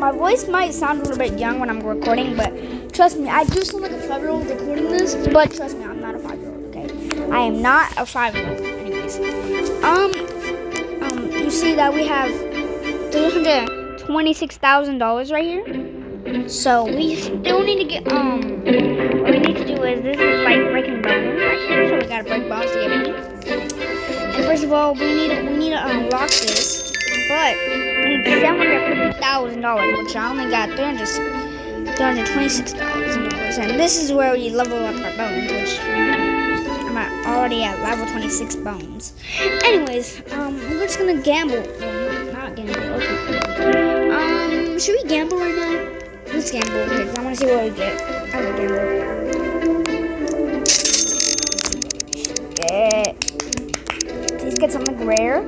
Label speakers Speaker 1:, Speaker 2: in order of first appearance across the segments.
Speaker 1: my voice might sound a little bit young when I'm recording, but trust me, I do sound like a 5-year-old recording this. But trust me, I'm not a 5-year-old. Okay, I am not a 5-year-old. Anyways, you see that we have $326,000 right here. So we still need to get what we need to do is this is like breaking bones right here. So we gotta break bones to get money. And first of all, we need to unlock this, but we need $750,000, which I only got $326,000. And this is where we level up our bones, which I'm already at level 26 bones. Anyways, we're just gonna gamble. Well, not gamble. Okay. Should we gamble right now? Let's gamble because I want to see what we get. I will gamble. Please get something rare.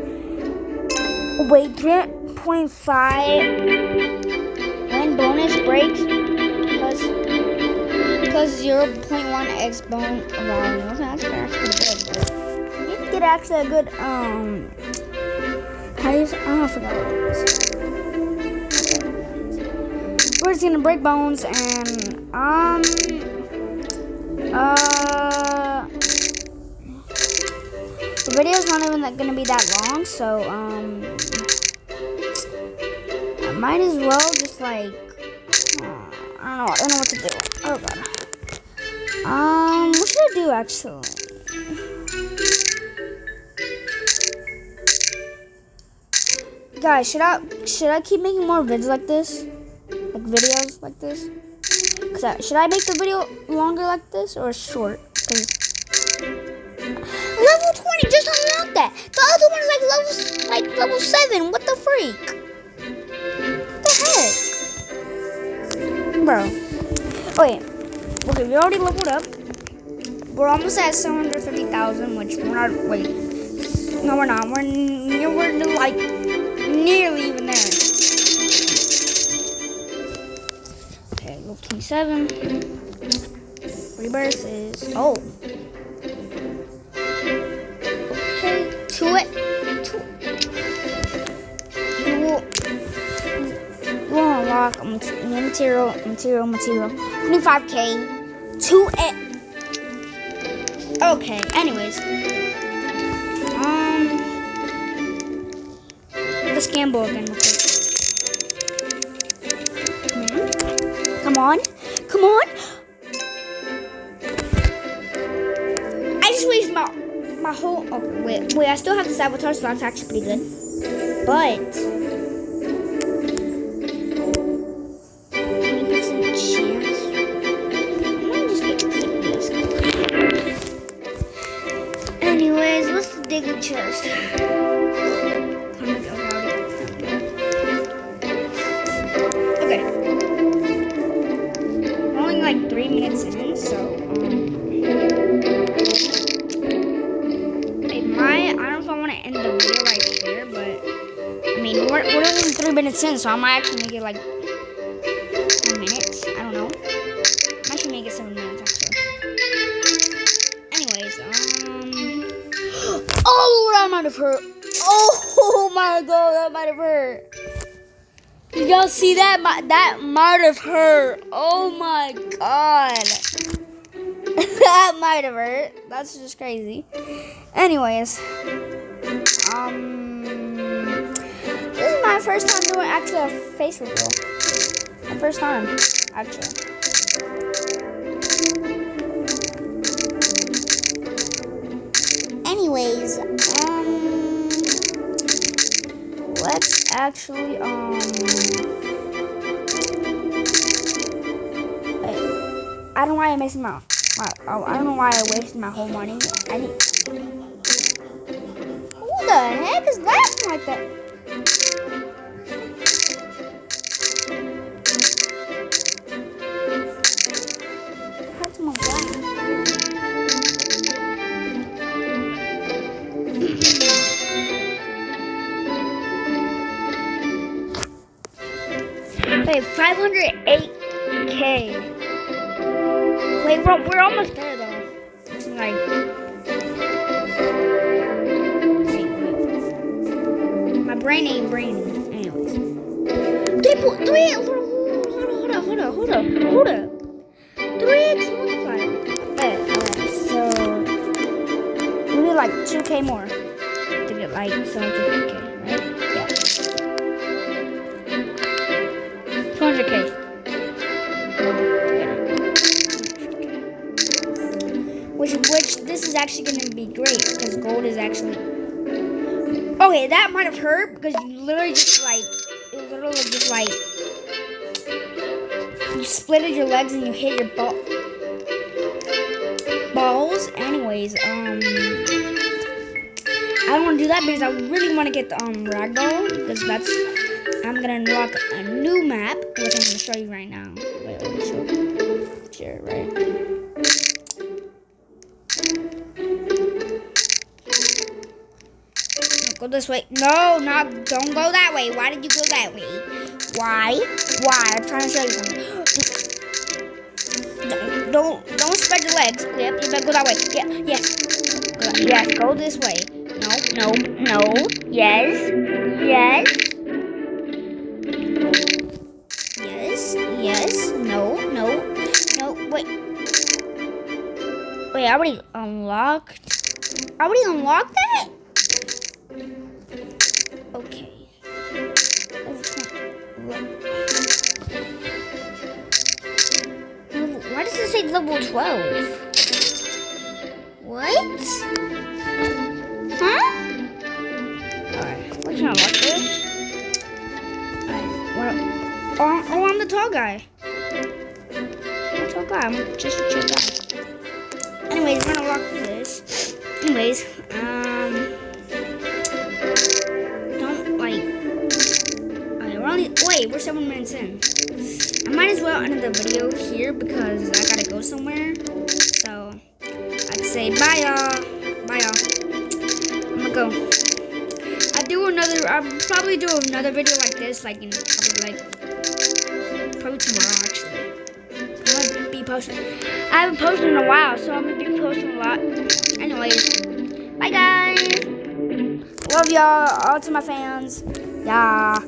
Speaker 1: Wait, 3.5 when bonus breaks plus 0.1x bone volume. Okay, that's actually good. You need to get actually a good I forgot what it is. We're just gonna break bones and the video's not even gonna be that long, so I might as well just like I don't know what to do. Oh god. What should I do actually? Guys, should I keep making more videos like this? Like videos like this? Should I make the video longer like this or short? Cause level 20 just unlocked that. The other one is like level 7. What the freak? What the heck? Bro. Okay, we already leveled up. We're almost at 750,000, which we're not. Wait, no, we're not. We're like nearly even there. Okay, level 27. Rebirth is okay. To it. You will unlock material. 25k to it. Okay, anyways. Let's gamble again real quick. Come on. I just wasted my whole. Okay, wait. I still have the sabotage, so that's actually pretty good. But 20% chance. I might just get this. Anyways, what's the digger chest? Okay. We're only like 3 minutes in, so I don't know if I want to end the video right here, but I mean we're only 3 minutes in, so I might actually make it like 10 minutes. I don't know. I might make it 7 minutes actually. Anyways, oh, that might have hurt. Oh my god, that might have hurt. Did y'all see that? That might have hurt. Oh my god. That might have hurt. That's just crazy. Anyways. This is my first time doing actually a face reveal. My first time, actually. Anyways, let's actually I don't know why I'm missing I don't know why I wasted my whole money. Who the heck is laughing like that? Hurts my glass. Wait, 508k. Wait, we're almost there though. It's like, wait. My brain ain't braining. Anyways, 300,000 Hold up. 3x multiplier. Alright, so we need like 2k more to get like 750k, right? Yeah. 200k. Which this is actually going to be great because gold is actually. Okay, that might have hurt because you literally just like you splitted your legs and you hit your balls. Anyways, I don't want to do that because I really want to get the ragdoll because I'm gonna unlock a new map which I'm gonna show you right now. Wait, let me show you. Share it, right? Go this way. No, don't go that way. Why did you go that way? Why? I'm trying to show you something. Don't spread your legs. Yep, you better go that way. Yeah, yes. Yes, go this way. No. Yes. No. Wait, I already unlocked that? Okay. Why does it say level 12? What? Huh? Alright, we're trying to unlock this. Alright, I'm the tall guy. I'm just a chill guy. Anyways, we're gonna unlock this. Anyways, we're 7 minutes in. I might as well end the video here because I gotta go somewhere. So I'd say bye y'all. I'm gonna go. I'll probably do another video like this, like in probably tomorrow actually. I'm gonna be posting. I haven't posted in a while, so I'm gonna be posting a lot. Anyways, bye guys. Love y'all, all to my fans. Yeah.